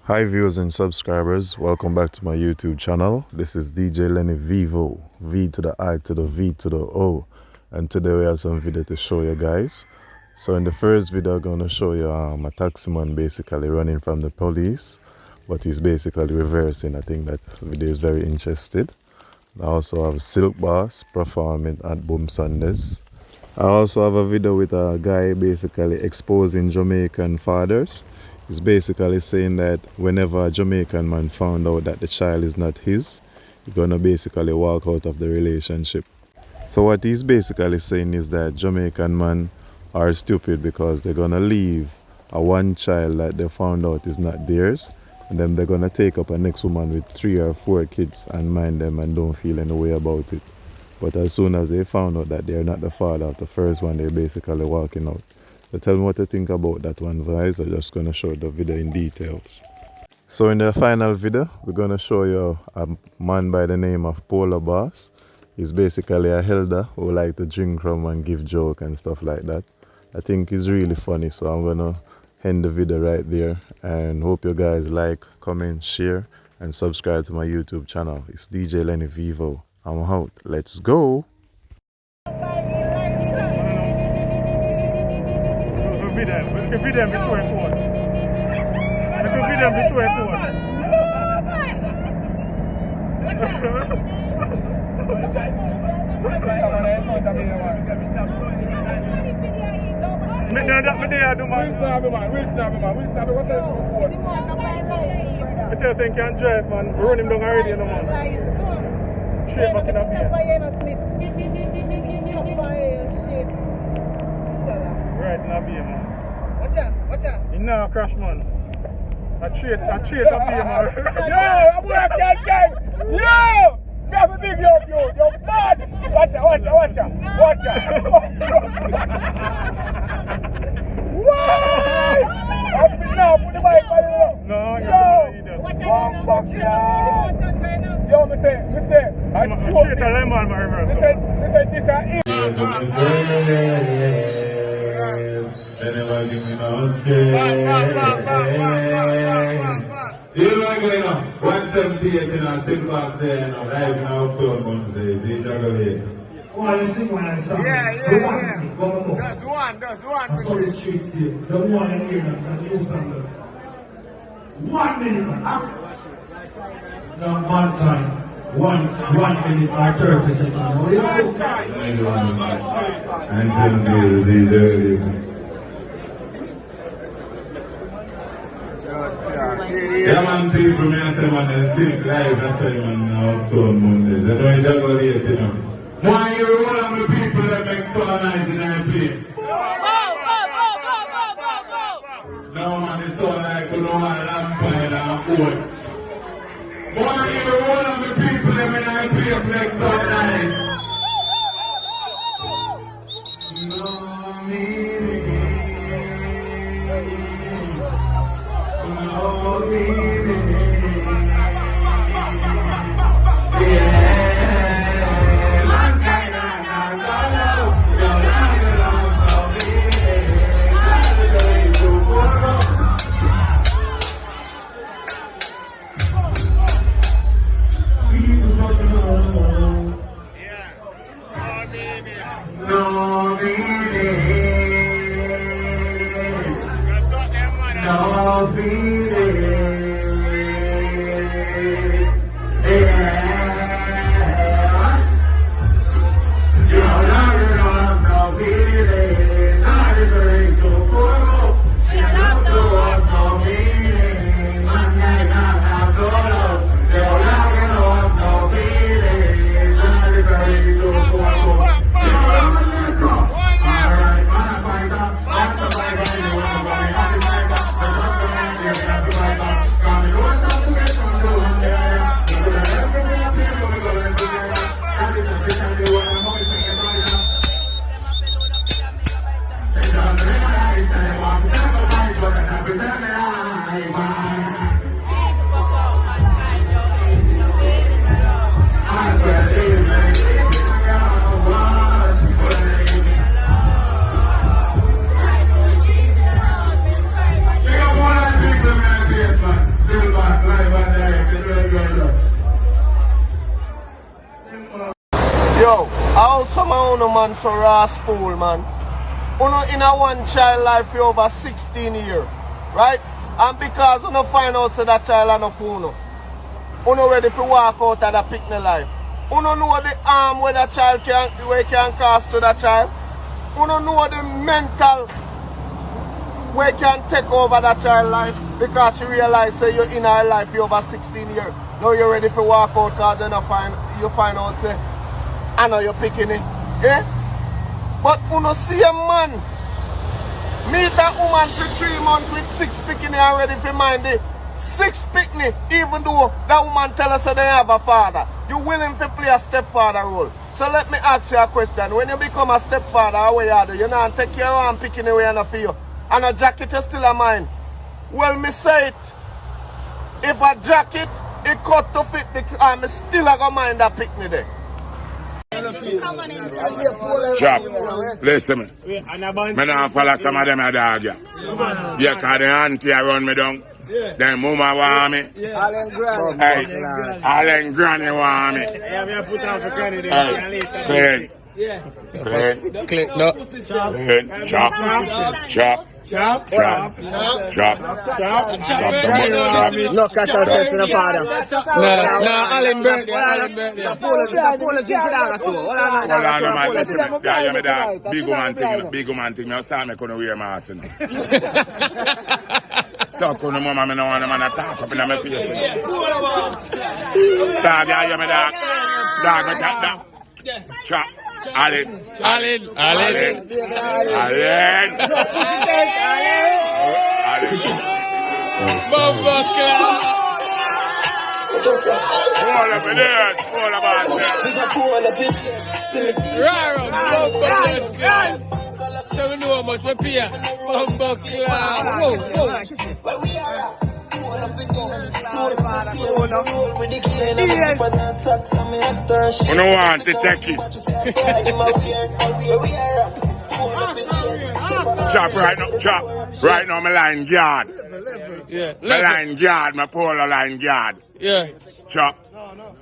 Hi viewers and subscribers, welcome back to my YouTube channel. This is DJ Lenny Vivo, V to the I to the V to the O, and today we have some video to show you guys. So in the first video I'm going to show you a taxi man basically running from the police, but he's basically reversing. I think that video is very interesting. I also have Silk Boss performing at Boom Sundays. I also have a video with a guy basically exposing Jamaican fathers. He's basically saying that whenever a Jamaican man found out that the child is not his, he's gonna basically walk out of the relationship. So what he's basically saying is that Jamaican men are stupid because they're gonna leave a one child that they found out is not theirs, and then they're gonna take up a next woman with 3 or 4 kids and mind them and don't feel any way about it. But as soon as they found out that they're not the father of the first one, they're basically walking out. So tell me what you think about that one, guys. I'm just going to show the video in details. So in the final video, we're going to show you a man by the name of Polar Boss. He's basically a elder who like to drink rum and give joke and stuff like that. I think he's really funny, so I'm going to end the video right there. And hope you guys like, comment, share, and subscribe to my YouTube channel. It's DJ Lenny Vivo. I'm out. Let's go. We can feed them before it goes. We can feed them before it goes. I tell you, can't drive, man. We run him down already, you know, man. Straight back in the beer. Right in the beer, man. Watch out. You know, crash, man. I trade up here, man. Yo, I'm working that gang. Yo! You have a big yo bad. Watch out. Why? I'm now put the mic on you. No, you don't. Watch out. Yo, me say. I trade a lemon, my brother. Me say this is They never give me no strength. You know again, 178 in a still pass there, and I'm driving out to Monday. See, Jagger. Oh, you sing one song. Yeah. Go That's one. I saw the streets there. The one in here, the new song. 1 minute, man. Now, one time. 1 minute or 30 seconds. Oh, yeah. Until the dirty. Yeah, man, people, me and say, man, they still live, that's why, man, now, Uptown Mondays. They don't evaluate, you know. Why you one of the people that make fun nice in our place? No, man, it's all like, you know, one lamp and a oat. Why you one of the people that make our place make so nice? No, me. know some of you man so rascal, man. Uno in a one child life for over 16 years, right? And because uno find out so that child and uno ready to walk out of the picnic life. Uno know the harm where that child can cause to that child. Uno know the mental where can take over that child life because you realize say you're in her life for over 16 years. Now you're ready to walk out because you find out say I know you're picking it. Eh? But uno see a man meet a woman for 3 months with 6 picking and ready for mind it. 6 picnic, even though that woman tell us that they have a father. You willing to play a stepfather role. So let me ask you a question. When you become a stepfather, how you do? You know, and take care of and picking away and for you. And a jacket is still a mine. Well, me say it. If a jacket, it cut to fit, I'm still a go mind that picnic there. Chop, listen me. Me not follow some of them a dog, yeah. Yeah, cause the auntie around me down. Then mama want me. Hey, Allen Granny want me. Hey, clean. Click, no. Clean. Chop. Chop some more. No catch us in the father. No, Allen birthday. Apology for that too. Hold on, man. Listen, yeah, me dog. Big woman thing. Me saw me couldn't wear mask. So couldn't mama me no want man attack up in my face. Dog, yeah, me dog. Dog, me dog. Chop. Allen. Bumbo Club. Hold up in there. Hold up Rara, Bumbo Club. So we know how much we pay. Bumbo Club. Whoa. You don't want to take it. Chop right now, chop. Right now, my line guard. Yeah. My line guard, my polo line guard. Yeah. Chop.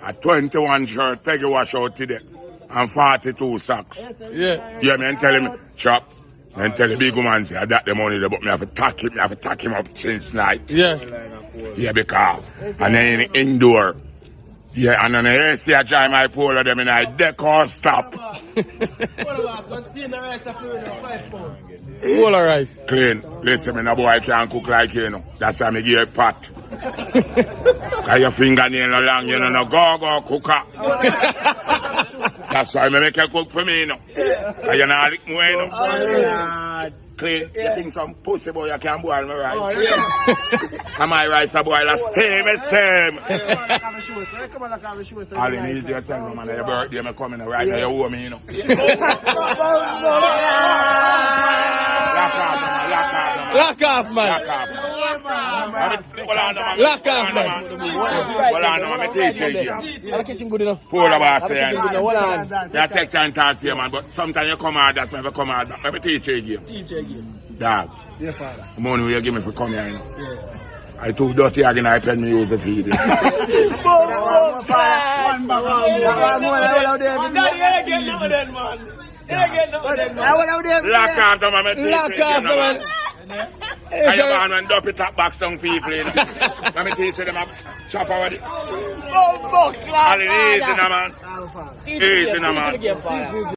A 21 shirt, Peggy wash out today. And 42 socks. Yeah. Yeah, man, telling me, chop. And tell the big woman, say, I got the money, but me have to tack him up since night. Yeah. Yeah, because, and then indoor. Yeah, and then I see I try my polo, them and I decor stop. All of rice. Clean. Listen, me, no boy can't cook like you, know. That's why me give you a pot. Cause your fingernail no long, you know, no go cooker. That's why me make you cook for me, you know. Cause you not lick me, you know. Clean. You think some pussy boy you can boil my rice? And my rice a boil a steam. All you need is your son, man. Your birthday, me coming right now, you owe me, you know. Lock off, man. Lock off, man. Hold on, I'm teach you again. I'll catch him good enough. Pull about saying. Hold on. You take time to talk to you, man, but sometimes you come out, that's never come out. Let me teach you again. Dog. Yeah, father. The money you give me for come here, you know. Yeah. I too dirty again, I pen me use the feed. Lock off, man. I have one dopey top back some people, you know. Let me teach you them up. Chop already. All easy now, man. Easy now, man.